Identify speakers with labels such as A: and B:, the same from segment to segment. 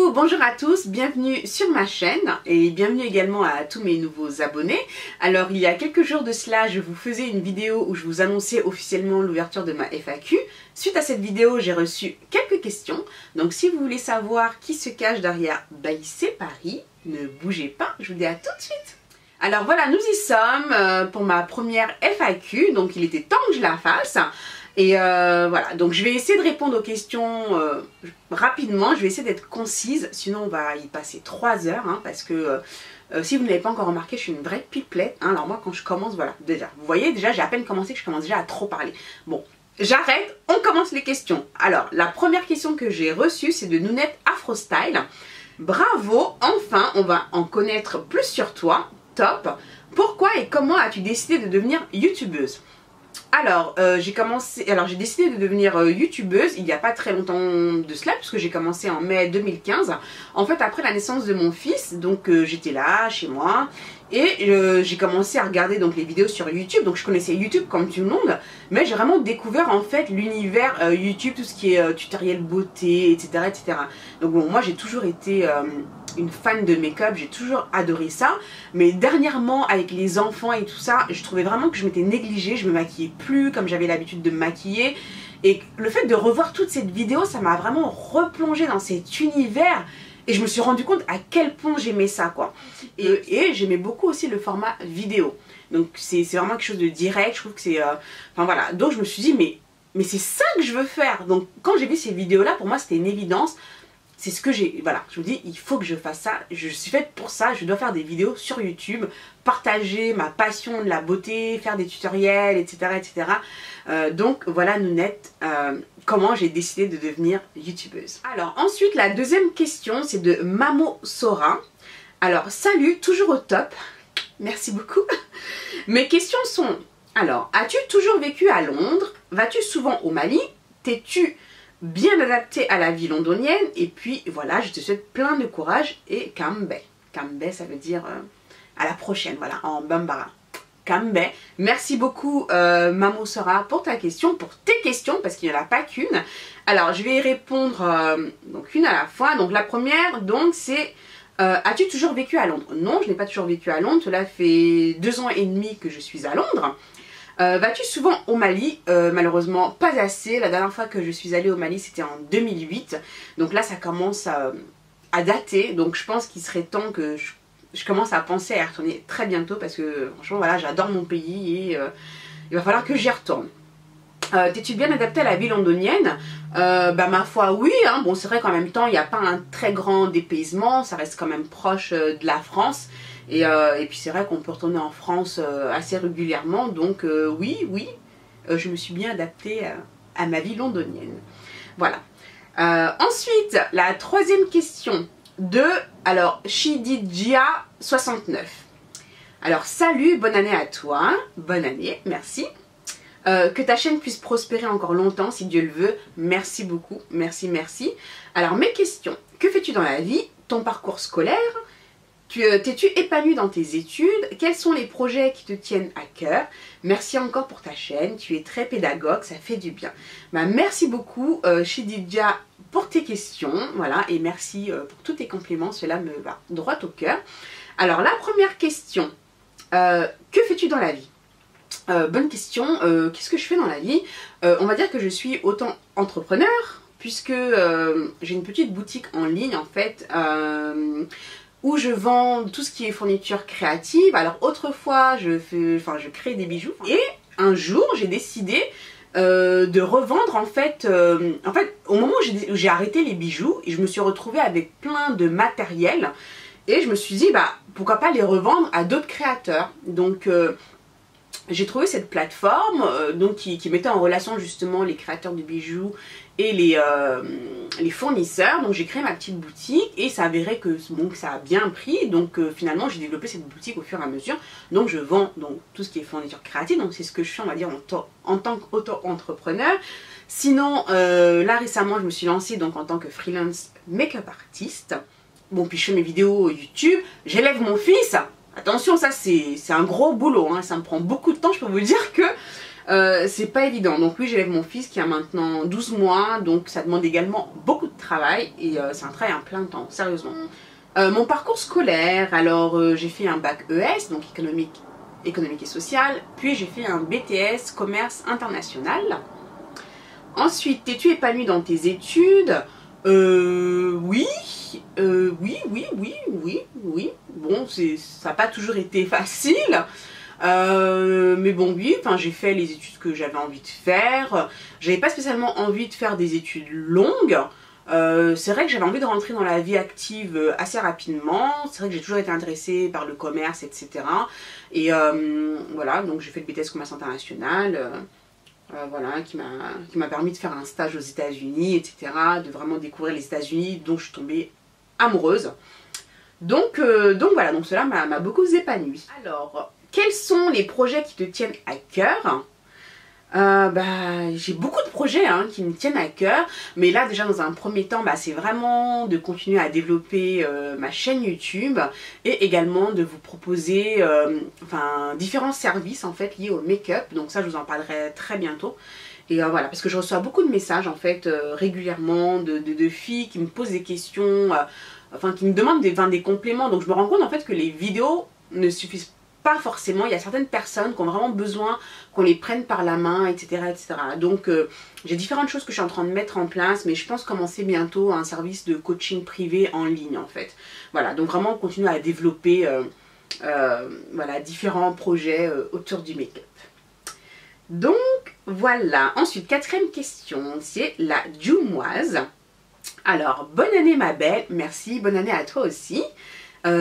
A: Coucou, bonjour à tous, bienvenue sur ma chaîne et bienvenue également à tous mes nouveaux abonnés. Alors il y a quelques jours de cela, je vous faisais une vidéo où je vous annonçais officiellement l'ouverture de ma FAQ. Suite à cette vidéo, j'ai reçu quelques questions. Donc si vous voulez savoir qui se cache derrière Baïsé Paris, ne bougez pas, je vous dis à tout de suite. Alors voilà, nous y sommes pour ma première FAQ, donc il était temps que je la fasse. Et voilà, donc je vais essayer de répondre aux questions rapidement, je vais essayer d'être concise, sinon on va y passer 3 heures, hein, parce que si vous ne l'avez pas encore remarqué, je suis une vraie pipelette, hein. Alors moi quand je commence, voilà, déjà, vous voyez, déjà j'ai à peine commencé que je commence déjà à trop parler. Bon, j'arrête, on commence les questions. Alors, la première question que j'ai reçue, c'est de Nounette Afrostyle. Bravo, enfin, on va en connaître plus sur toi, top. Pourquoi et comment as-tu décidé de devenir youtubeuse ? Alors, j'ai décidé de devenir youtubeuse il n'y a pas très longtemps de cela, puisque j'ai commencé en mai 2015. En fait, après la naissance de mon fils, donc j'étais là, chez moi, et j'ai commencé à regarder donc les vidéos sur YouTube. Donc je connaissais YouTube comme tout le monde, mais j'ai vraiment découvert en fait l'univers YouTube, tout ce qui est tutoriel beauté, etc., etc. Donc bon, moi j'ai toujours été une fan de make-up, j'ai toujours adoré ça, mais dernièrement avec les enfants et tout ça, je trouvais vraiment que je m'étais négligée, je me maquillais plus comme j'avais l'habitude de me maquiller, et le fait de revoir toute cette vidéo, ça m'a vraiment replongé dans cet univers, et je me suis rendu compte à quel point j'aimais ça, quoi. Et j'aimais beaucoup aussi le format vidéo, donc c'est vraiment quelque chose de direct, je trouve que c'est, enfin voilà, donc je me suis dit, mais c'est ça que je veux faire. Donc quand j'ai vu ces vidéos là, pour moi c'était une évidence. C'est ce que j'ai, voilà, je vous dis, il faut que je fasse ça, je suis faite pour ça, je dois faire des vidéos sur YouTube, partager ma passion de la beauté, faire des tutoriels, etc. etc. Donc voilà Nounette, comment j'ai décidé de devenir youtubeuse. Alors ensuite, la deuxième question, c'est de Mamo Sora. Alors salut, toujours au top, merci beaucoup. Mes questions sont, alors, as-tu toujours vécu à Londres? Vas-tu souvent au Mali? T'es-tu bien adapté à la vie londonienne? Et puis voilà, je te souhaite plein de courage et Kambe. Kambe, ça veut dire à la prochaine, voilà, en Bambara. Kambe. Merci beaucoup Mamo Sora pour ta question, pour tes questions, parce qu'il n'y en a pas qu'une. Alors je vais y répondre donc une à la fois. Donc la première, donc c'est as-tu toujours vécu à Londres? Non, je n'ai pas toujours vécu à Londres, cela fait 2 ans et demi que je suis à Londres. Vas-tu souvent au Mali? Malheureusement pas assez. La dernière fois que je suis allée au Mali c'était en 2008. Donc là ça commence à dater. Donc je pense qu'il serait temps que je commence à penser à y retourner très bientôt. Parce que franchement voilà, j'adore mon pays et il va falloir que j'y retourne. T'es-tu bien adaptée à la vie londonienne? Bah ma foi oui, hein. Bon c'est vrai qu'en même temps il n'y a pas un très grand dépaysement. Ça reste quand même proche de la France. Et puis c'est vrai qu'on peut retourner en France assez régulièrement, donc oui, je me suis bien adaptée à ma vie londonienne. Voilà. Ensuite, la troisième question de, alors, Shididjia69. Alors, salut, bonne année à toi, bonne année, merci. Que ta chaîne puisse prospérer encore longtemps, si Dieu le veut, merci beaucoup, merci, merci. Alors, mes questions, que fais-tu dans la vie? Ton parcours scolaire? T'es-tu épanouie dans tes études? Quels sont les projets qui te tiennent à cœur? Merci encore pour ta chaîne, tu es très pédagogue, ça fait du bien. Bah, merci beaucoup Shididja pour tes questions, voilà, et merci pour tous tes compliments, cela me va droit au cœur. Alors la première question, que fais-tu dans la vie? Bonne question, qu'est-ce que je fais dans la vie? On va dire que je suis autant entrepreneur, puisque j'ai une petite boutique en ligne en fait, où je vends tout ce qui est fourniture créative. Alors autrefois je crée des bijoux et un jour j'ai décidé de revendre en fait au moment où j'ai arrêté les bijoux, et je me suis retrouvée avec plein de matériel et je me suis dit bah pourquoi pas les revendre à d'autres créateurs. Donc j'ai trouvé cette plateforme donc qui mettait en relation justement les créateurs de bijoux et les fournisseurs. Donc j'ai créé ma petite boutique et ça avérait que, bon, que ça a bien pris. Donc finalement j'ai développé cette boutique au fur et à mesure. Donc je vends donc tout ce qui est fourniture créative. Donc c'est ce que je fais on va dire en tant qu'auto-entrepreneur. Sinon là récemment je me suis lancée donc en tant que freelance make-up artiste. Bon puis je fais mes vidéos YouTube, j'élève mon fils. Attention, ça c'est un gros boulot, hein. Ça me prend beaucoup de temps, je peux vous dire que c'est pas évident. Donc oui, j'élève mon fils qui a maintenant 12 mois, donc ça demande également beaucoup de travail et c'est un travail à plein temps, sérieusement. Mon parcours scolaire, alors j'ai fait un bac ES, donc économique et social, puis j'ai fait un BTS commerce international. Ensuite, t'es-tu épanoui dans tes études? Oui, oui. Bon, ça n'a pas toujours été facile. Mais bon, oui, enfin, j'ai fait les études que j'avais envie de faire. J'avais pas spécialement envie de faire des études longues. C'est vrai que j'avais envie de rentrer dans la vie active assez rapidement. C'est vrai que j'ai toujours été intéressée par le commerce, etc. Et voilà, donc j'ai fait le BTS commerce international. Voilà, qui m'a permis de faire un stage aux États-Unis, etc. De vraiment découvrir les États-Unis, dont je suis tombée amoureuse. Donc voilà, donc cela m'a beaucoup épanouie. Alors, quels sont les projets qui te tiennent à cœur? J'ai beaucoup de projets qui me tiennent à cœur, mais là déjà dans un premier temps c'est vraiment de continuer à développer ma chaîne YouTube et également de vous proposer différents services en fait liés au make-up. Donc ça je vous en parlerai très bientôt. Et voilà, parce que je reçois beaucoup de messages en fait régulièrement de filles qui me posent des questions, qui me demandent des compléments. Donc je me rends compte en fait que les vidéos ne suffisent pas forcément. Il y a certaines personnes qui ont vraiment besoin qu'on les prenne par la main, etc. etc. Donc j'ai différentes choses que je suis en train de mettre en place, mais je pense commencer bientôt un service de coaching privé en ligne en fait. Voilà, donc vraiment continuer à développer voilà, différents projets autour du make-up. Donc voilà, ensuite quatrième question, c'est la Jumoise. Alors, bonne année ma belle, merci, bonne année à toi aussi.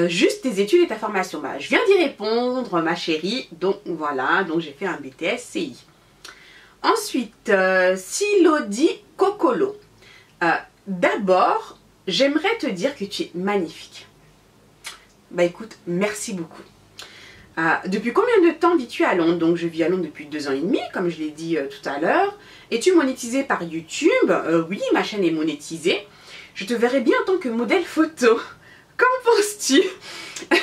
A: Juste tes études et ta formation. Je viens d'y répondre ma chérie, donc voilà, donc j'ai fait un BTS CI. Ensuite, Silodi Kokolo. D'abord, j'aimerais te dire que tu es magnifique. Écoute, merci beaucoup. Depuis combien de temps vis-tu à Londres? Donc je vis à Londres depuis 2 ans et demi, comme je l'ai dit tout à l'heure. Es-tu monétisée par YouTube? Oui, ma chaîne est monétisée. Je te verrai bien en tant que modèle photo. Qu'en penses-tu? Écoute,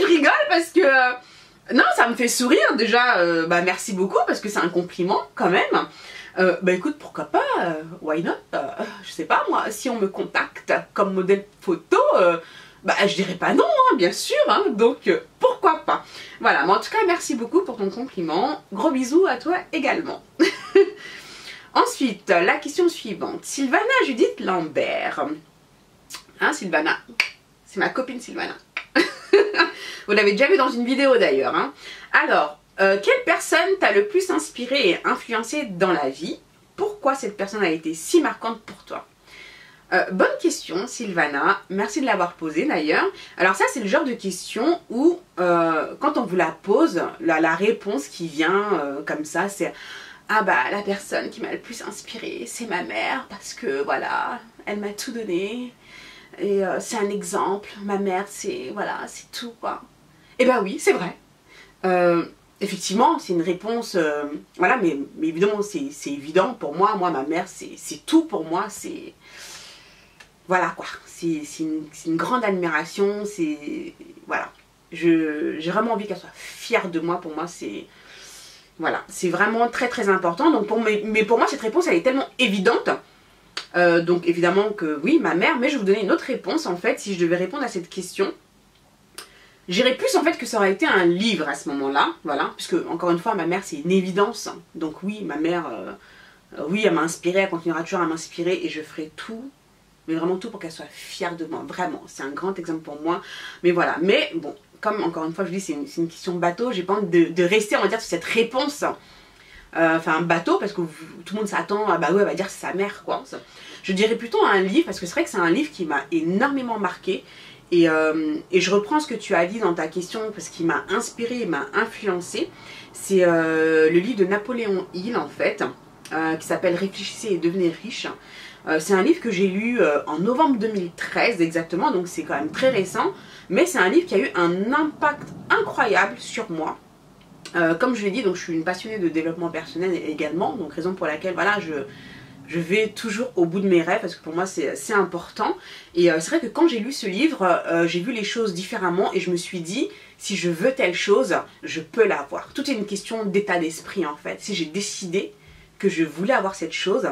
A: je rigole parce que... non, ça me fait sourire déjà. Merci beaucoup parce que c'est un compliment quand même. Écoute, pourquoi pas? Why not? Je sais pas moi, si on me contacte comme modèle photo... je dirais pas non, bien sûr, donc pourquoi pas. Voilà, mais en tout cas, merci beaucoup pour ton compliment. Gros bisous à toi également. Ensuite, la question suivante. Sylvana Judith Lambert. Sylvana, c'est ma copine Sylvana. Vous l'avez déjà vu dans une vidéo d'ailleurs. Alors, quelle personne t'a le plus inspiré et influencé dans la vie? Pourquoi cette personne a été si marquante pour toi? Bonne question Sylvana, merci de l'avoir posée d'ailleurs. Alors ça c'est le genre de question où quand on vous la pose, la réponse qui vient comme ça c'est la personne qui m'a le plus inspirée c'est ma mère parce que voilà, elle m'a tout donné et c'est un exemple, ma mère c'est voilà, c'est tout quoi. Et oui c'est vrai. Effectivement, c'est une réponse, voilà, mais évidemment c'est évident pour moi, ma mère c'est tout pour moi, c'est... Voilà quoi, c'est une grande admiration, c'est... Voilà, j'ai vraiment envie qu'elle soit fière de moi, pour moi c'est... Voilà, c'est vraiment très très important, donc mais pour moi cette réponse elle est tellement évidente, donc évidemment que oui, ma mère, mais je vais vous donner une autre réponse en fait, si je devais répondre à cette question. J'irais plus en fait que ça aurait été un livre à ce moment-là, voilà, puisque encore une fois ma mère c'est une évidence, donc oui, ma mère, oui elle m'a inspirée, elle continuera toujours à m'inspirer et je ferai tout, mais vraiment tout pour qu'elle soit fière de moi, vraiment, c'est un grand exemple pour moi, mais voilà, mais bon, comme encore une fois je vous dis c'est une question bateau, j'ai pas envie de rester on va dire sur cette réponse, bateau parce que tout le monde s'attend, ouais elle va dire c'est sa mère quoi, je dirais plutôt un livre parce que c'est vrai que c'est un livre qui m'a énormément marqué. Et je reprends ce que tu as dit dans ta question parce qu'il m'a inspiré et m'a influencé. C'est le livre de Napoléon Hill en fait, qui s'appelle Réfléchissez et devenez riche. C'est un livre que j'ai lu en novembre 2013 exactement, donc c'est quand même très récent. Mais c'est un livre qui a eu un impact incroyable sur moi. Comme je l'ai dit, donc je suis une passionnée de développement personnel également, donc raison pour laquelle voilà, je vais toujours au bout de mes rêves parce que pour moi c'est assez important. Et c'est vrai que quand j'ai lu ce livre, j'ai vu les choses différemment et je me suis dit, si je veux telle chose, je peux l'avoir. Tout est une question d'état d'esprit en fait. Si j'ai décidé que je voulais avoir cette chose,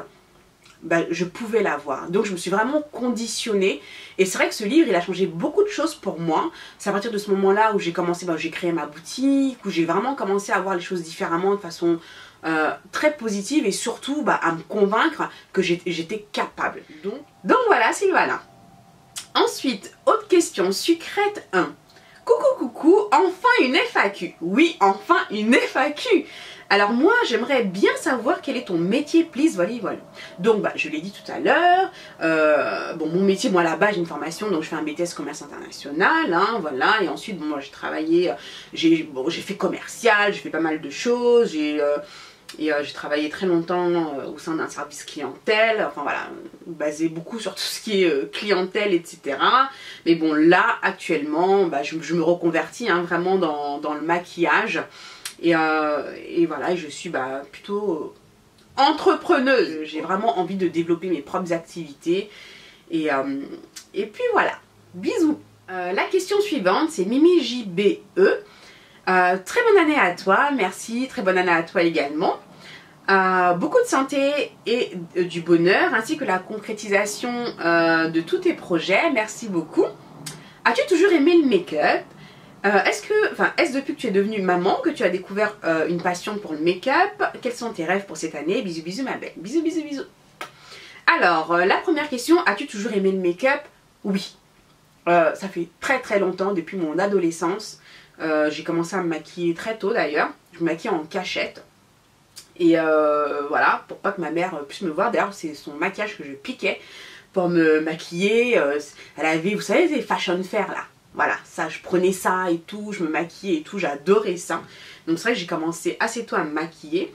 A: bah, je pouvais l'avoir. Donc je me suis vraiment conditionnée. Et c'est vrai que ce livre, il a changé beaucoup de choses pour moi. C'est à partir de ce moment-là où j'ai commencé, j'ai créé ma boutique, où j'ai vraiment commencé à voir les choses différemment de façon très positive et surtout à me convaincre que j'étais capable. Donc voilà, Sylvana. Ensuite, autre question, sucrète 1. Coucou, enfin une FAQ. Oui, enfin une FAQ. Alors moi, j'aimerais bien savoir quel est ton métier, please, voilà. Donc, je l'ai dit tout à l'heure. Bon, mon métier, moi, là-bas, j'ai une formation, donc je fais un BTS commerce international, hein, voilà. Et ensuite, bon, moi, j'ai travaillé, j'ai fait commercial, j'ai fait pas mal de choses, j'ai travaillé très longtemps au sein d'un service clientèle, enfin voilà, basé beaucoup sur tout ce qui est clientèle, etc. Mais bon, là, actuellement, je me reconvertis hein, vraiment dans le maquillage. Et voilà, je suis plutôt entrepreneuse. J'ai vraiment envie de développer mes propres activités. Et puis voilà, bisous. La question suivante, c'est Mimi JBE. Très bonne année à toi, merci, très bonne année à toi également. Beaucoup de santé et du bonheur, ainsi que la concrétisation de tous tes projets, merci beaucoup. As-tu toujours aimé le make-up? Est-ce depuis que tu es devenue maman que tu as découvert une passion pour le make-up? Quels sont tes rêves pour cette année? Bisous bisous ma belle, bisous bisous bisous. Alors, la première question, as-tu toujours aimé le make-up? Oui. Ça fait très très longtemps, depuis mon adolescence. J'ai commencé à me maquiller très tôt d'ailleurs. Je me maquille en cachette. Et voilà, pour pas que ma mère puisse me voir. D'ailleurs, c'est son maquillage que je piquais pour me maquiller. Elle avait, vous savez, des fashion fair là. Voilà, ça, je prenais ça et tout, je me maquillais et tout, j'adorais ça. Donc c'est vrai que j'ai commencé assez tôt à me maquiller.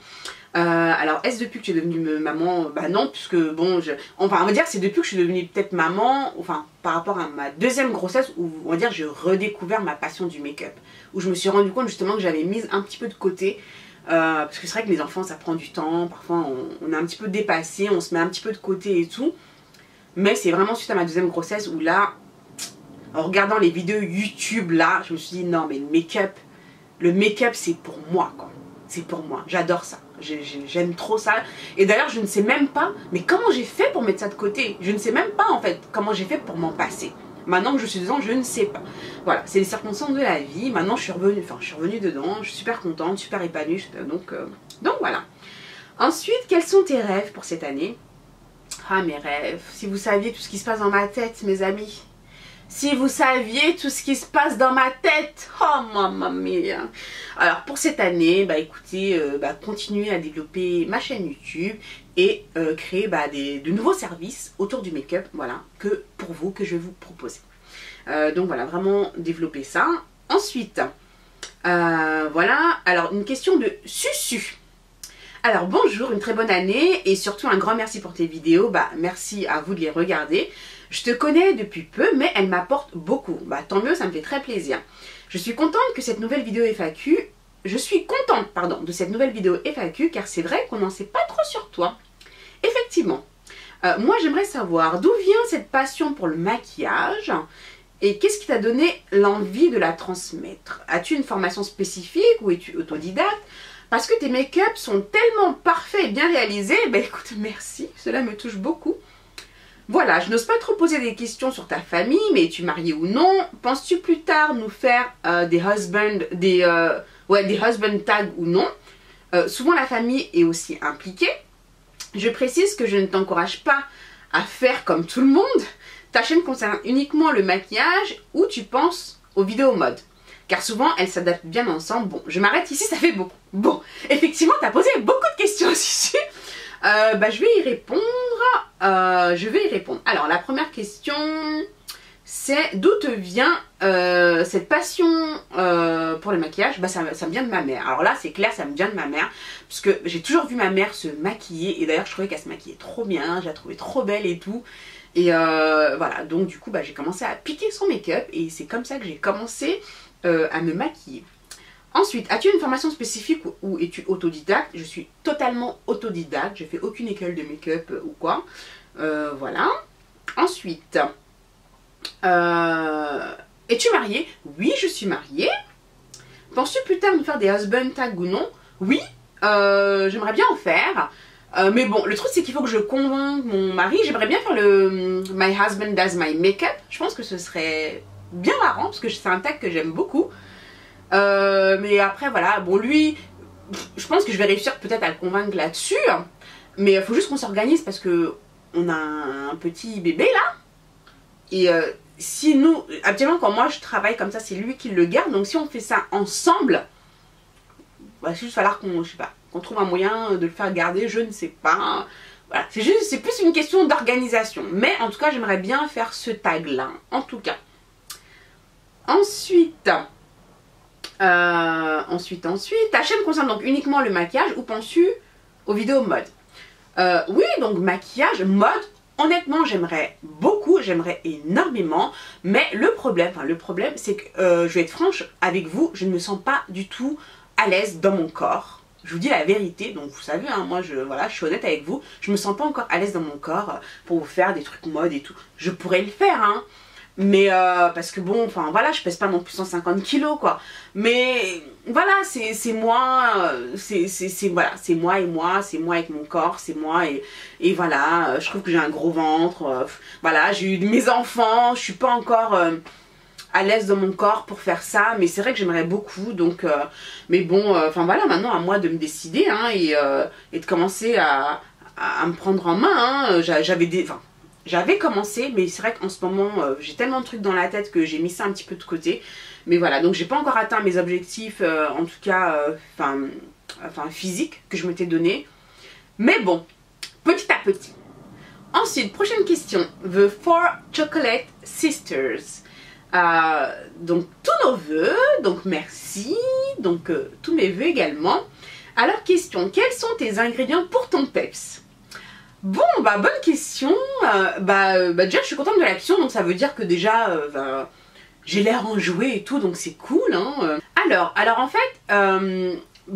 A: Alors, est-ce depuis que tu es devenue maman? Non, puisque bon, on va dire que c'est depuis que je suis devenue peut-être maman, enfin, par rapport à ma deuxième grossesse, où on va dire j'ai redécouvert ma passion du make-up. Où je me suis rendu compte justement que j'avais mis un petit peu de côté. Parce que c'est vrai que les enfants, ça prend du temps, parfois on est un petit peu dépassé, on se met un petit peu de côté et tout. Mais c'est vraiment suite à ma deuxième grossesse où là, en regardant les vidéos YouTube là, je me suis dit non mais le make-up c'est pour moi quoi. C'est pour moi, j'adore ça, j'aime trop ça. Et d'ailleurs je ne sais même pas, mais comment j'ai fait pour mettre ça de côté? Je ne sais même pas en fait comment j'ai fait pour m'en passer. Maintenant que je suis dedans, je ne sais pas. Voilà, c'est les circonstances de la vie. Maintenant je suis revenue dedans, je suis super contente, super épanouie. Donc voilà. Ensuite, quels sont tes rêves pour cette année? Ah mes rêves, si vous saviez tout ce qui se passe dans ma tête mes amis. Si vous saviez tout ce qui se passe dans ma tête. Oh mamma mia. Alors pour cette année, écoutez, continuer à développer ma chaîne YouTube et créer de nouveaux services autour du make-up, voilà, que je vais vous proposer. Donc voilà, vraiment développer ça. Ensuite, voilà, alors une question de Susu. Alors bonjour, une très bonne année et surtout un grand merci pour tes vidéos. Merci à vous de les regarder. Je te connais depuis peu, mais elle m'apporte beaucoup. Tant mieux, ça me fait très plaisir. Je suis contente de cette nouvelle vidéo FAQ, car c'est vrai qu'on n'en sait pas trop sur toi. Effectivement, moi j'aimerais savoir d'où vient cette passion pour le maquillage et qu'est-ce qui t'a donné l'envie de la transmettre? As-tu une formation spécifique ou es-tu autodidacte? Parce que tes make-up sont tellement parfaits et bien réalisés. Écoute, merci, cela me touche beaucoup. Voilà, je n'ose pas trop poser des questions sur ta famille, mais es-tu mariée ou non? Penses-tu plus tard nous faire des husband tags ou non? Souvent la famille est aussi impliquée. Je précise que je ne t'encourage pas à faire comme tout le monde. Ta chaîne concerne uniquement le maquillage ou tu penses aux vidéos mode. Car souvent elles s'adaptent bien ensemble. Bon, je m'arrête ici, ça fait beaucoup. Bon, effectivement, tu as posé beaucoup de questions ici. Je vais y répondre. Alors, la première question, c'est d'où te vient cette passion pour le maquillage? Ça me vient de ma mère. Alors là, c'est clair, ça me vient de ma mère. Parce que j'ai toujours vu ma mère se maquiller. Et d'ailleurs, je trouvais qu'elle se maquillait trop bien. Je la trouvais trop belle et tout. Et voilà, donc du coup, j'ai commencé à piquer son make-up. Et c'est comme ça que j'ai commencé à me maquiller. Ensuite, as-tu une formation spécifique ou es-tu autodidacte? Je suis totalement autodidacte, j'ai fait aucune école de make-up ou quoi. Voilà. Ensuite, es-tu mariée? Oui, je suis mariée. Penses-tu plus tard me faire des husband tags ou non? Oui, j'aimerais bien en faire. Mais bon, le truc c'est qu'il faut que je convainque mon mari. J'aimerais bien faire le My husband does my makeup. Je pense que ce serait bien marrant parce que c'est un tag que j'aime beaucoup. Mais après voilà, bon lui, je pense que je vais réussir peut-être à le convaincre là-dessus. Mais il faut juste qu'on s'organise parce que on a un petit bébé là. Et si nous, actuellement quand moi je travaille comme ça, c'est lui qui le garde. Donc si on fait ça ensemble, il va juste falloir qu'on, je sais pas, qu'on trouve un moyen de le faire garder, je ne sais pas. Voilà, c'est plus une question d'organisation. Mais en tout cas, j'aimerais bien faire ce tag là, en tout cas. Ensuite, ta chaîne concerne donc uniquement le maquillage ou penses-tu aux vidéos mode? Oui, donc maquillage, mode, honnêtement j'aimerais beaucoup, j'aimerais énormément, mais le problème c'est que, je vais être franche avec vous, je ne me sens pas du tout à l'aise dans mon corps. Je vous dis la vérité, donc vous savez, hein, moi voilà, je suis honnête avec vous, je me sens pas encore à l'aise dans mon corps pour vous faire des trucs mode et tout. Je pourrais le faire, hein. Mais parce que bon, enfin voilà, je pèse pas non plus 150 kilos quoi. Mais voilà, c'est moi, voilà, c'est moi et moi, c'est moi avec mon corps, c'est moi et voilà, je trouve que j'ai un gros ventre, voilà, j'ai eu mes enfants, je suis pas encore à l'aise dans mon corps pour faire ça, mais c'est vrai que j'aimerais beaucoup, donc, mais bon, enfin voilà, maintenant à moi de me décider hein, et de commencer à me prendre en main, hein. J'avais commencé, mais c'est vrai qu'en ce moment, j'ai tellement de trucs dans la tête que j'ai mis ça un petit peu de côté. Mais voilà, donc j'ai pas encore atteint mes objectifs, en tout cas, physiques que je m'étais donné. Mais bon, petit à petit. Ensuite, prochaine question. The Four Chocolate Sisters. Donc tous nos vœux, donc merci, donc tous mes vœux également. Alors question, quels sont tes ingrédients pour ton peps? Bon, bah bonne question. Déjà je suis contente de la question, donc ça veut dire que déjà j'ai l'air enjouée et tout, donc c'est cool hein. Alors en fait,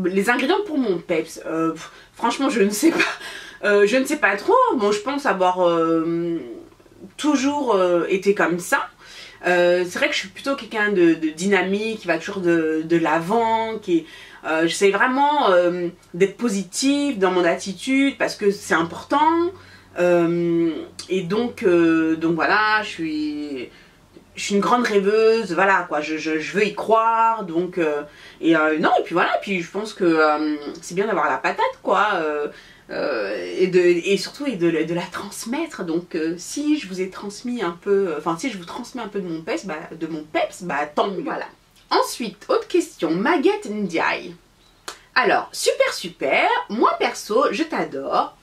A: les ingrédients pour mon peps, franchement je ne sais pas. Je ne sais pas trop. Bon, je pense avoir toujours été comme ça. C'est vrai que je suis plutôt quelqu'un de dynamique, qui va toujours de l'avant, j'essaie vraiment d'être positive dans mon attitude parce que c'est important. Et donc voilà, je suis une grande rêveuse, voilà quoi, je veux y croire, donc non, et puis voilà, puis je pense que c'est bien d'avoir la patate quoi. Et surtout de la transmettre, donc si je vous ai transmis un peu, si je vous transmets un peu de mon peps, bah tant mieux. Voilà. Ensuite, autre question, Maguette Ndiaye. Alors, super, moi perso, je t'adore.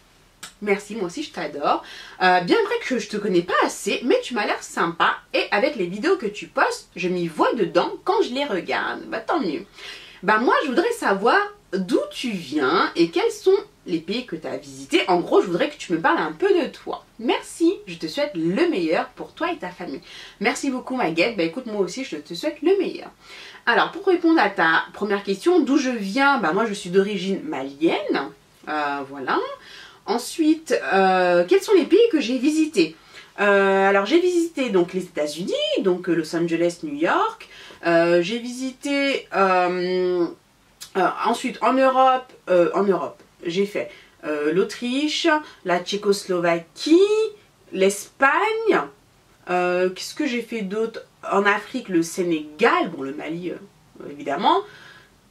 A: Merci, moi aussi je t'adore. Bien vrai que je te connais pas assez, mais tu m'as l'air sympa. Et avec les vidéos que tu postes, je m'y vois dedans quand je les regarde. Bah tant mieux. Bah moi je voudrais savoir d'où tu viens et quels sont les pays que tu as visités. En gros, je voudrais que tu me parles un peu de toi. Merci, je te souhaite le meilleur pour toi et ta famille. Merci beaucoup Maguette. Bah écoute, moi aussi je te souhaite le meilleur. Alors pour répondre à ta première question, d'où je viens, bah moi je suis d'origine malienne. Voilà. Ensuite, quels sont les pays que j'ai visités? Alors j'ai visité donc les États-Unis, donc Los Angeles, New York. J'ai visité ensuite en Europe, j'ai fait l'Autriche, la Tchécoslovaquie, l'Espagne. Qu'est-ce que j'ai fait d'autre? En Afrique, le Sénégal, bon le Mali évidemment.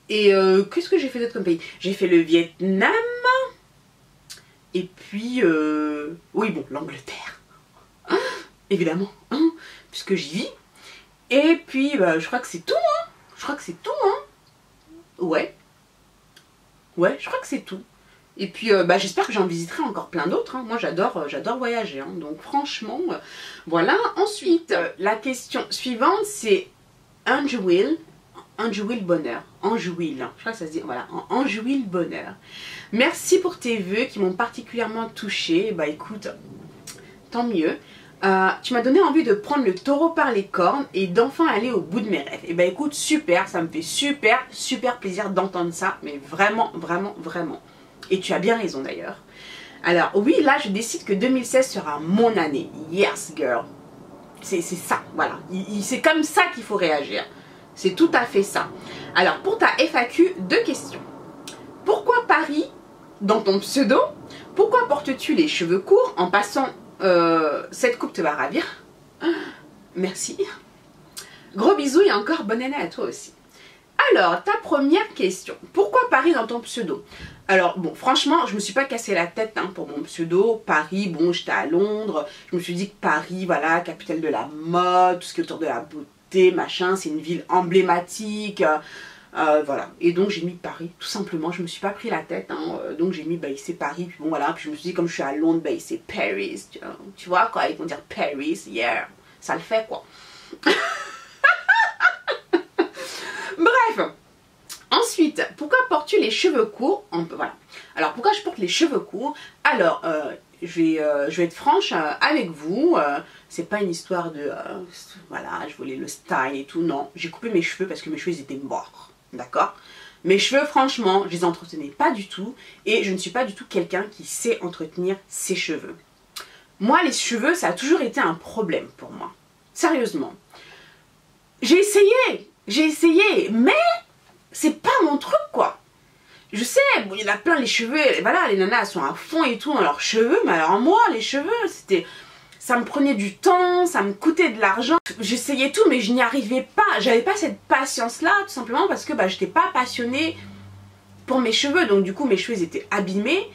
A: Et qu'est-ce que j'ai fait d'autre comme pays? J'ai fait le Vietnam. Et puis, oui bon, l'Angleterre. Évidemment, hein, puisque j'y vis. Et puis, je crois que c'est tout, hein. Je crois que c'est tout, hein. Ouais, je crois que c'est tout. Et puis j'espère que j'en visiterai encore plein d'autres, hein. Moi j'adore voyager, hein. Donc franchement, voilà. Ensuite, la question suivante c'est Anjouil Bonheur. Anjouil, je crois que ça se dit, voilà, Anjouil Bonheur. Merci pour tes vœux qui m'ont particulièrement touchée. Bah écoute, tant mieux. Tu m'as donné envie de prendre le taureau par les cornes et d'enfin aller au bout de mes rêves. Et bah écoute, super, ça me fait super plaisir d'entendre ça, mais vraiment. Et tu as bien raison d'ailleurs. Alors oui, là je décide que 2016 sera mon année. Yes girl. C'est ça, voilà. C'est comme ça qu'il faut réagir. C'est tout à fait ça. Alors pour ta FAQ, 2 questions. Pourquoi Paris dans ton pseudo? Pourquoi portes-tu les cheveux courts? En passant, cette coupe te va ravir. Merci. Gros bisous et encore bonne année à toi aussi. Alors, ta première question. Pourquoi Paris dans ton pseudo? Alors, bon, franchement, je me suis pas cassé la tête hein, pour mon pseudo. Paris, bon, j'étais à Londres. Je me suis dit que Paris, voilà, capitale de la mode, tout ce qui est autour de la beauté, machin, c'est une ville emblématique. Voilà. Et donc, j'ai mis Paris, tout simplement. Je me suis pas pris la tête. Hein, donc, j'ai mis, bah, c'est Paris. Puis bon, voilà. Puis je me suis dit, comme je suis à Londres, bah, c'est Paris. Tu vois, quoi, ils vont dire Paris, yeah. Ça le fait, quoi. Bref. Ensuite, pourquoi portes-tu les cheveux courts? Voilà. Alors, pourquoi je porte les cheveux courts? Alors, je vais être franche avec vous. C'est pas une histoire de... voilà, je voulais le style et tout. Non, j'ai coupé mes cheveux parce que mes cheveux ils étaient morts. D'accord? Mes cheveux, franchement, je les entretenais pas du tout. Et je ne suis pas du tout quelqu'un qui sait entretenir ses cheveux. Moi, les cheveux, ça a toujours été un problème pour moi. Sérieusement. J'ai essayé, mais... c'est pas mon truc quoi. Je sais, bon, il y en a plein les cheveux, voilà, les nanas elles sont à fond et tout dans leurs cheveux, mais alors moi les cheveux c'était, ça me prenait du temps, ça me coûtait de l'argent. J'essayais tout mais je n'y arrivais pas, j'avais pas cette patience là tout simplement parce que bah, j'étais pas passionnée pour mes cheveux, donc du coup mes cheveux ils étaient abîmés,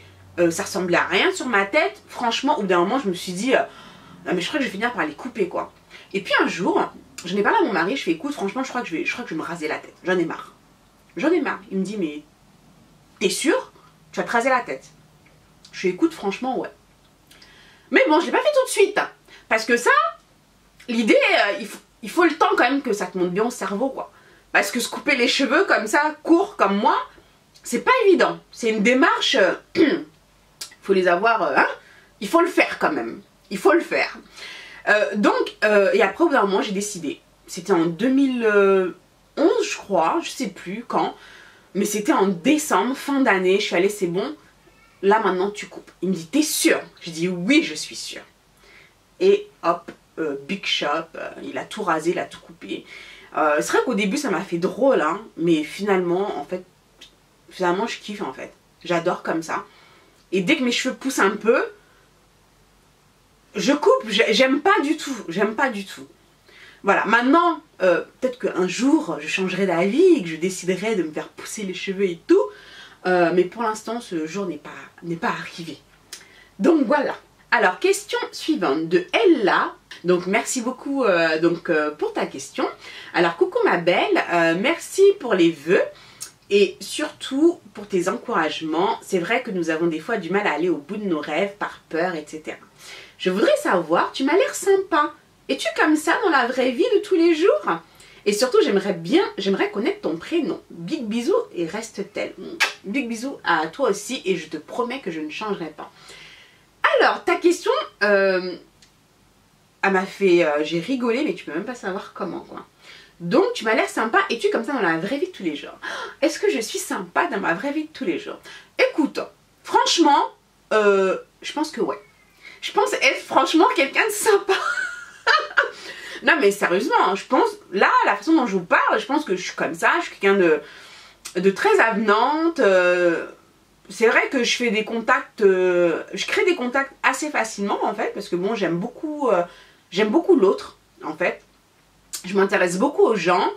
A: ça ressemblait à rien sur ma tête. Franchement au bout d'un moment je me suis dit, non mais je crois que je vais finir par les couper quoi. Et puis un jour, j'en ai parlé à mon mari, je fais écoute franchement je crois que je vais me raser la tête, j'en ai marre. J'en ai marre. Il me dit, mais t'es sûr? Tu vas te raser la tête. Je lui écoute, franchement, ouais. Mais bon, je l'ai pas fait tout de suite. Parce que ça, l'idée, il faut le temps quand même que ça te monte bien au cerveau, quoi. Parce que se couper les cheveux comme ça, courts comme moi, c'est pas évident. C'est une démarche, faut les avoir, hein. Il faut le faire quand même. Il faut le faire. Et après, au bout d'un moment, j'ai décidé. C'était en 2011 je crois, je sais plus quand, mais c'était en décembre, fin d'année, je suis allée, c'est bon, là maintenant tu coupes. Il me dit, t'es sûre? Je dis, oui, je suis sûre. Et hop, Big Shop, il a tout rasé, il a tout coupé. C'est vrai qu'au début ça m'a fait drôle, hein, mais finalement, en fait, je kiffe en fait. J'adore comme ça. Et dès que mes cheveux poussent un peu, je coupe, j'aime pas du tout. Voilà, maintenant, peut-être qu'un jour, je changerai d'avis et que je déciderai de me faire pousser les cheveux et tout. Mais pour l'instant, ce jour n'est pas arrivé. Donc voilà. Alors, question suivante de Ella. Donc, merci beaucoup pour ta question. Alors, coucou ma belle, merci pour les vœux et surtout pour tes encouragements. C'est vrai que nous avons des fois du mal à aller au bout de nos rêves par peur, etc. Je voudrais savoir, tu m'as l'air sympa. Es-tu comme ça dans la vraie vie de tous les jours? Et surtout, j'aimerais connaître ton prénom. Big bisous et reste tel. Big bisous à toi aussi et je te promets que je ne changerai pas. Alors, ta question, elle m'a fait... j'ai rigolé, mais tu peux même pas savoir comment, quoi. Donc, tu m'as l'air sympa. Es-tu comme ça dans la vraie vie de tous les jours? Est-ce que je suis sympa dans ma vraie vie de tous les jours? Écoute, franchement, je pense que ouais. Je pense être franchement quelqu'un de sympa. Non mais sérieusement, hein, je pense, là, la façon dont je vous parle, je pense que je suis comme ça, je suis quelqu'un de très avenante. C'est vrai que je fais des contacts, je crée des contacts assez facilement en fait, parce que bon, j'aime beaucoup l'autre en fait. Je m'intéresse beaucoup aux gens,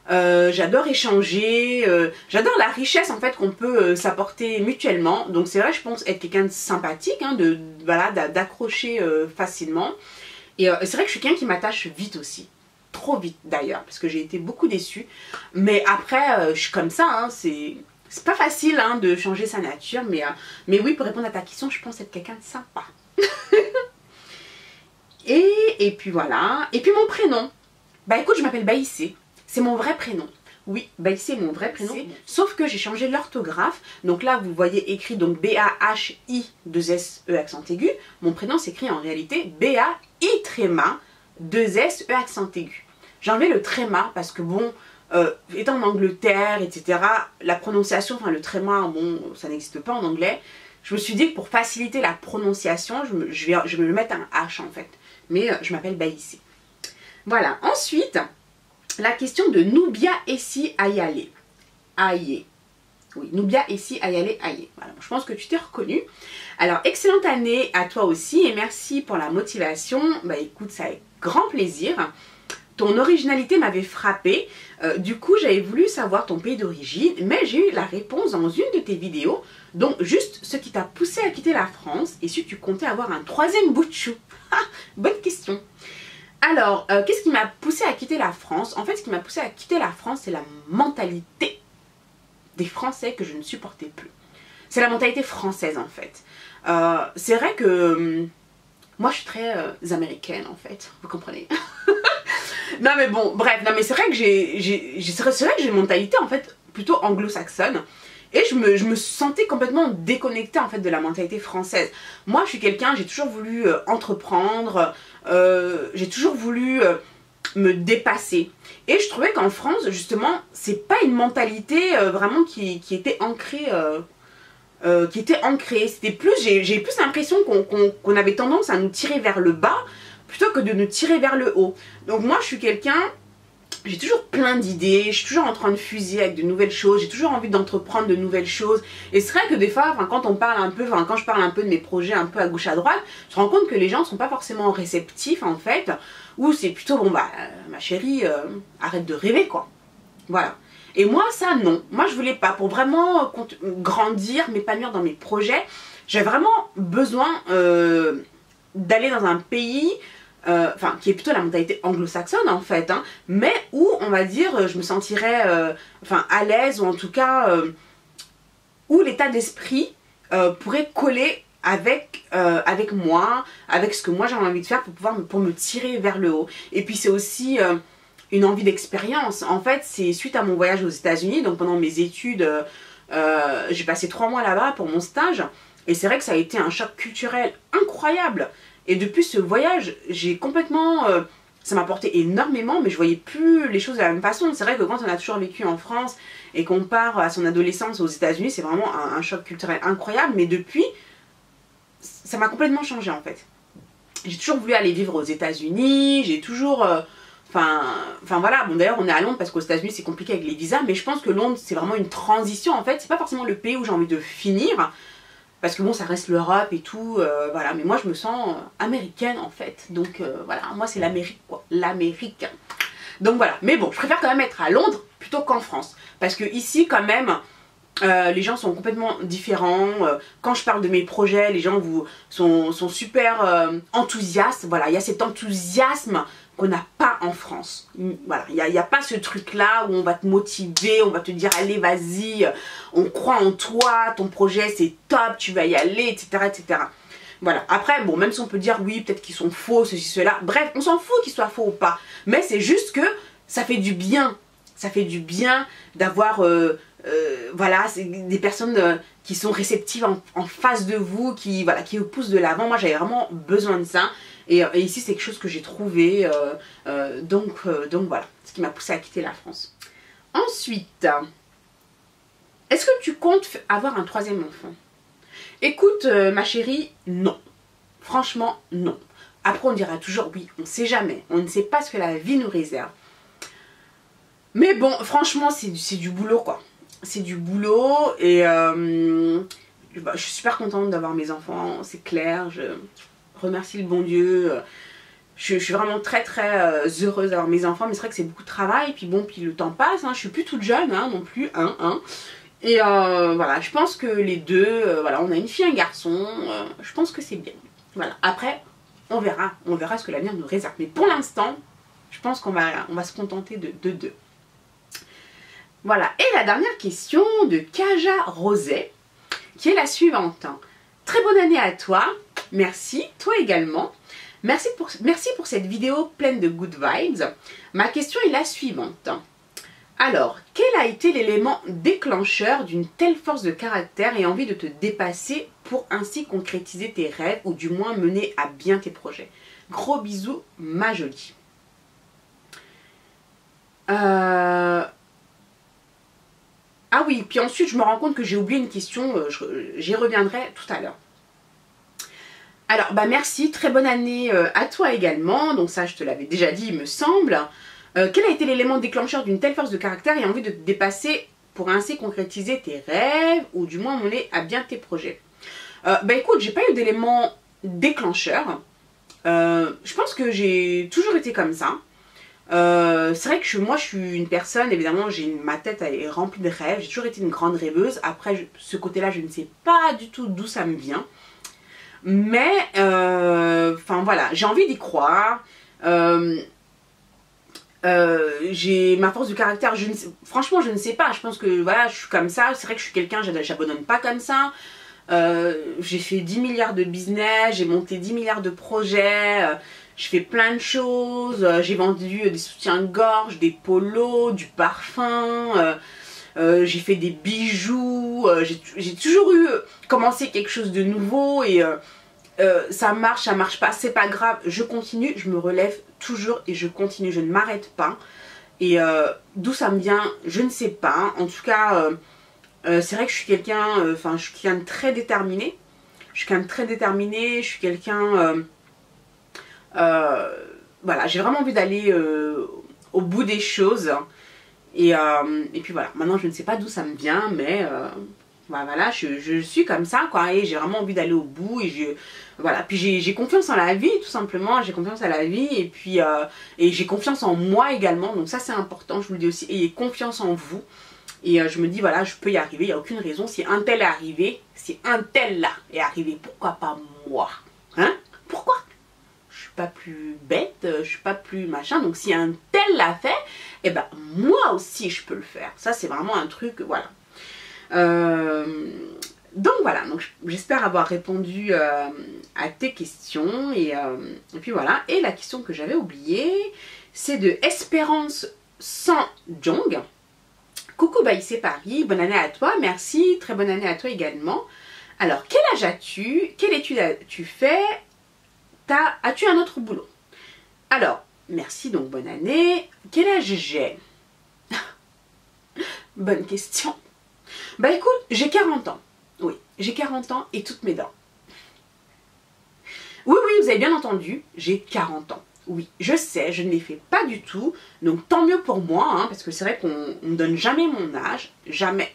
A: j'adore échanger, j'adore la richesse en fait qu'on peut s'apporter mutuellement. Donc c'est vrai, je pense être quelqu'un de sympathique, hein, voilà, d'accrocher facilement. Et c'est vrai que je suis quelqu'un qui m'attache vite aussi. Trop vite d'ailleurs, parce que j'ai été beaucoup déçue. Mais après, je suis comme ça, hein, c'est pas facile hein, de changer sa nature. Mais oui, pour répondre à ta question, je pense être quelqu'un de sympa. et puis voilà. Et puis mon prénom. Bah écoute, je m'appelle Baïssé. C'est mon vrai prénom. Oui, Baïsé est mon vrai prénom, sauf que j'ai changé l'orthographe. Donc là, vous voyez écrit donc B-A-H-I, 2 S-E accent aigu. Mon prénom s'écrit en réalité B-A-I tréma, 2 S-E accent aigu. J'ai enlevé le tréma parce que bon, étant en Angleterre, etc., la prononciation, enfin le tréma, bon, ça n'existe pas en anglais. Je me suis dit que pour faciliter la prononciation, je vais me mettre un H en fait. Mais je m'appelle Baïsé. Voilà, ensuite, la question de Noubia Essi Ayale. Aye. Oui, Noubia Essi Ayale Aye. Voilà, je pense que tu t'es reconnu. Alors, excellente année à toi aussi et merci pour la motivation. Bah écoute, ça avec grand plaisir. Ton originalité m'avait frappée. Du coup, j'avais voulu savoir ton pays d'origine, mais j'ai eu la réponse dans une de tes vidéos. Donc, juste ce qui t'a poussé à quitter la France et si tu comptais avoir un troisième bout de chou. Bonne question. Alors, qu'est-ce qui m'a poussé à quitter la France? En fait, ce qui m'a poussé à quitter la France, c'est la mentalité des Français que je ne supportais plus. C'est la mentalité française, en fait. C'est vrai que moi, je suis très américaine, en fait. Vous comprenez? Non, mais bon, bref. Non, mais c'est vrai que j'ai une mentalité, en fait, plutôt anglo-saxonne. Et je me sentais complètement déconnectée en fait de la mentalité française. Moi je suis quelqu'un, j'ai toujours voulu entreprendre, j'ai toujours voulu me dépasser. Et je trouvais qu'en France justement, c'est pas une mentalité vraiment qui était ancrée. C'était plus, j'ai plus l'impression qu'on avait tendance à nous tirer vers le bas plutôt que de nous tirer vers le haut. Donc moi je suis quelqu'un... J'ai toujours plein d'idées, je suis toujours en train de fusiller avec de nouvelles choses, j'ai toujours envie d'entreprendre de nouvelles choses. Et c'est vrai que des fois, quand on parle un peu, quand je parle un peu de mes projets un peu à gauche à droite, je me rends compte que les gens ne sont pas forcément réceptifs en fait, ou c'est plutôt bon bah ma chérie, arrête de rêver quoi. Voilà. Et moi ça non, moi je voulais pas, pour vraiment grandir, m'épanouir dans mes projets, j'avais vraiment besoin d'aller dans un pays... enfin qui est plutôt la mentalité anglo-saxonne en fait, hein, mais où on va dire je me sentirais à l'aise, ou en tout cas où l'état d'esprit pourrait coller avec moi, avec ce que moi j'avais envie de faire pour me tirer vers le haut. Et puis c'est aussi une envie d'expérience. En fait c'est suite à mon voyage aux États-Unis, donc pendant mes études j'ai passé 3 mois là-bas pour mon stage, et c'est vrai que ça a été un choc culturel incroyable. Et depuis ce voyage, j'ai complètement... ça m'a apporté énormément, mais je voyais plus les choses de la même façon. C'est vrai que quand on a toujours vécu en France et qu'on part à son adolescence aux États-Unis, c'est vraiment un choc culturel incroyable. Mais depuis, ça m'a complètement changé en fait. J'ai toujours voulu aller vivre aux États-Unis, j'ai toujours... voilà, bon d'ailleurs on est à Londres parce qu'aux États-Unis c'est compliqué avec les visas, mais je pense que Londres c'est vraiment une transition en fait. C'est pas forcément le pays où j'ai envie de finir. Parce que bon, ça reste l'Europe et tout, voilà. Mais moi, je me sens américaine, en fait. Donc, voilà, moi, c'est l'Amérique, quoi. L'Amérique. Donc, voilà. Mais bon, je préfère quand même être à Londres plutôt qu'en France. Parce que ici, quand même, les gens sont complètement différents. Quand je parle de mes projets, les gens sont super enthousiastes. Voilà, il y a cet enthousiasme qu'on n'a pas en France. Voilà, il n'y a pas ce truc là où on va te motiver, on va te dire allez vas-y, on croit en toi, ton projet c'est top, tu vas y aller, etc. etc. Voilà, après bon, même si on peut dire oui, peut-être qu'ils sont faux, ceci, cela, bref, on s'en fout qu'ils soient faux ou pas, mais c'est juste que ça fait du bien, d'avoir voilà, des personnes qui sont réceptives en face de vous, qui vous poussent de l'avant. Moi j'avais vraiment besoin de ça. Et ici c'est quelque chose que j'ai trouvé, donc voilà, ce qui m'a poussé à quitter la France. Ensuite, est-ce que tu comptes avoir un troisième enfant? Écoute ma chérie, non. Franchement non. Après on dira toujours oui, on ne sait jamais, on ne sait pas ce que la vie nous réserve. Mais bon, franchement c'est du boulot quoi. C'est du boulot et je suis super contente d'avoir mes enfants, c'est clair, je remercie le bon Dieu. Je suis vraiment très heureuse d'avoir mes enfants, mais c'est vrai que c'est beaucoup de travail, puis bon, puis le temps passe, hein, je suis plus toute jeune hein, non plus, et voilà, je pense que les deux, voilà, on a une fille et un garçon, je pense que c'est bien. Voilà, après, on verra ce que l'avenir nous réserve, mais pour l'instant, je pense qu'on va se contenter de deux. Voilà, et la dernière question de Kaja Roset, qui est la suivante. Très bonne année à toi, merci, toi également. Merci pour cette vidéo pleine de good vibes. Ma question est la suivante. Alors, quel a été l'élément déclencheur d'une telle force de caractère et envie de te dépasser pour ainsi concrétiser tes rêves ou du moins mener à bien tes projets? Gros bisous, ma jolie. Ah oui, puis ensuite je me rends compte que j'ai oublié une question, j'y reviendrai tout à l'heure. Alors, bah merci, très bonne année à toi également, donc ça je te l'avais déjà dit il me semble. Quel a été l'élément déclencheur d'une telle force de caractère et envie de te dépasser pour ainsi concrétiser tes rêves ou du moins mener à bien tes projets? Bah écoute, j'ai pas eu d'élément déclencheur. Je pense que j'ai toujours été comme ça. C'est vrai que moi je suis une personne, évidemment ma tête est remplie de rêves, j'ai toujours été une grande rêveuse. Après ce côté là je ne sais pas du tout d'où ça me vient, mais enfin voilà, j'ai envie d'y croire. J'ai ma force de caractère, franchement je ne sais pas, je pense que voilà je suis comme ça. C'est vrai que je suis quelqu'un, j'abandonne pas comme ça. J'ai fait 10 milliards de business, j'ai monté 10 milliards de projets, je fais plein de choses, j'ai vendu des soutiens-gorge, des polos, du parfum, j'ai fait des bijoux, j'ai toujours commencé quelque chose de nouveau et ça marche pas, c'est pas grave, je continue, je me relève toujours et je continue, je ne m'arrête pas. Et d'où ça me vient, je ne sais pas, en tout cas... c'est vrai que je suis quelqu'un de très déterminé. Je suis quelqu'un de très déterminé, je suis quelqu'un... voilà, j'ai vraiment envie d'aller au bout des choses. Et puis voilà, maintenant je ne sais pas d'où ça me vient, mais voilà, je suis comme ça, quoi. Et j'ai vraiment envie d'aller au bout. Et voilà, puis j'ai confiance en la vie, tout simplement. J'ai confiance en la vie. Et puis j'ai confiance en moi également. Donc ça c'est important, je vous le dis aussi. Ayez confiance en vous. Et je me dis, voilà, je peux y arriver, il n'y a aucune raison. Si un tel est arrivé, si un tel là est arrivé, pourquoi pas moi? Hein? Pourquoi? Je suis pas plus bête, je suis pas plus machin. Donc si un tel l'a fait, eh ben moi aussi je peux le faire. Ça c'est vraiment un truc, voilà. Donc voilà, j'espère avoir répondu à tes questions. Et puis voilà. Et la question que j'avais oubliée, c'est de Espérance sans Jong. Coucou c'est Paris, bonne année à toi, merci, très bonne année à toi également. Alors, quel âge as-tu? Quelle étude as-tu fait? As-tu un autre boulot? Alors, merci, donc bonne année. Quel âge j'ai? Bonne question. Bah écoute, j'ai 40 ans. Oui, j'ai 40 ans et toutes mes dents. Oui, vous avez bien entendu, j'ai 40 ans. Oui, je sais, je ne les fais pas du tout, donc tant mieux pour moi, hein, parce que c'est vrai qu'on ne me donne jamais mon âge, jamais.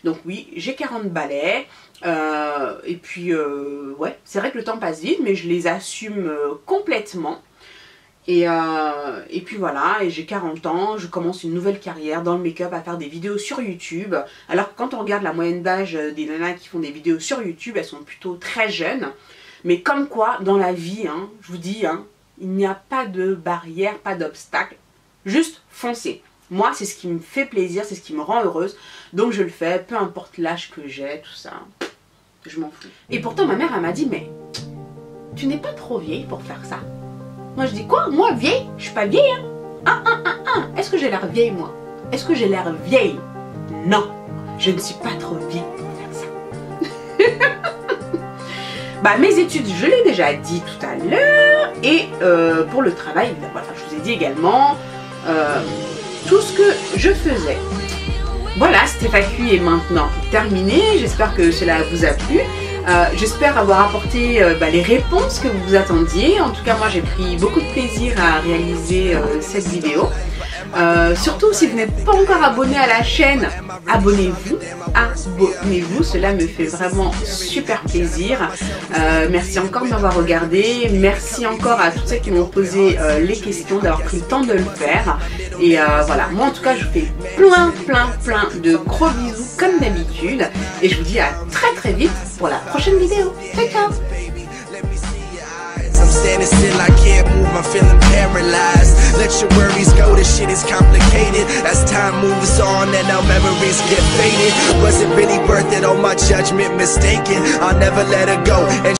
A: Donc oui, j'ai 40 balais, et puis ouais, c'est vrai que le temps passe vite, mais je les assume complètement. Et puis voilà, et j'ai 40 ans, je commence une nouvelle carrière dans le make-up, à faire des vidéos sur YouTube. Alors quand on regarde la moyenne d'âge des nanas qui font des vidéos sur YouTube, elles sont plutôt très jeunes. Mais comme quoi, dans la vie, hein, je vous dis, hein, il n'y a pas de barrière, pas d'obstacle, juste foncez. Moi, c'est ce qui me fait plaisir, c'est ce qui me rend heureuse, donc je le fais, peu importe l'âge que j'ai, tout ça, je m'en fous. Et pourtant, ma mère, elle m'a dit, mais tu n'es pas trop vieille pour faire ça. Moi, je dis, quoi? Moi, vieille? Je suis pas vieille, hein? Est-ce que j'ai l'air vieille, moi? Est-ce que j'ai l'air vieille? Non, je ne suis pas trop vieille pour faire ça. Bah, mes études, je l'ai déjà dit tout à l'heure, et pour le travail, voilà, je vous ai dit également tout ce que je faisais. Voilà, cette FAQ est maintenant terminée, j'espère que cela vous a plu. J'espère avoir apporté les réponses que vous vous attendiez. En tout cas, moi j'ai pris beaucoup de plaisir à réaliser cette vidéo. Surtout si vous n'êtes pas encore abonné à la chaîne, abonnez-vous, cela me fait vraiment super plaisir. Merci encore de m'avoir regardé, merci encore à toutes celles qui m'ont posé les questions, d'avoir pris le temps de le faire. Et voilà, moi en tout cas je vous fais plein de gros bisous comme d'habitude, et je vous dis à très vite pour la prochaine vidéo. Ciao.
B: I'm standing still, I can't move, I'm feeling paralyzed. Let your worries go, this shit is complicated. As time moves on and our memories get faded, was it really worth it, or my judgment mistaken? I'll never let her go. And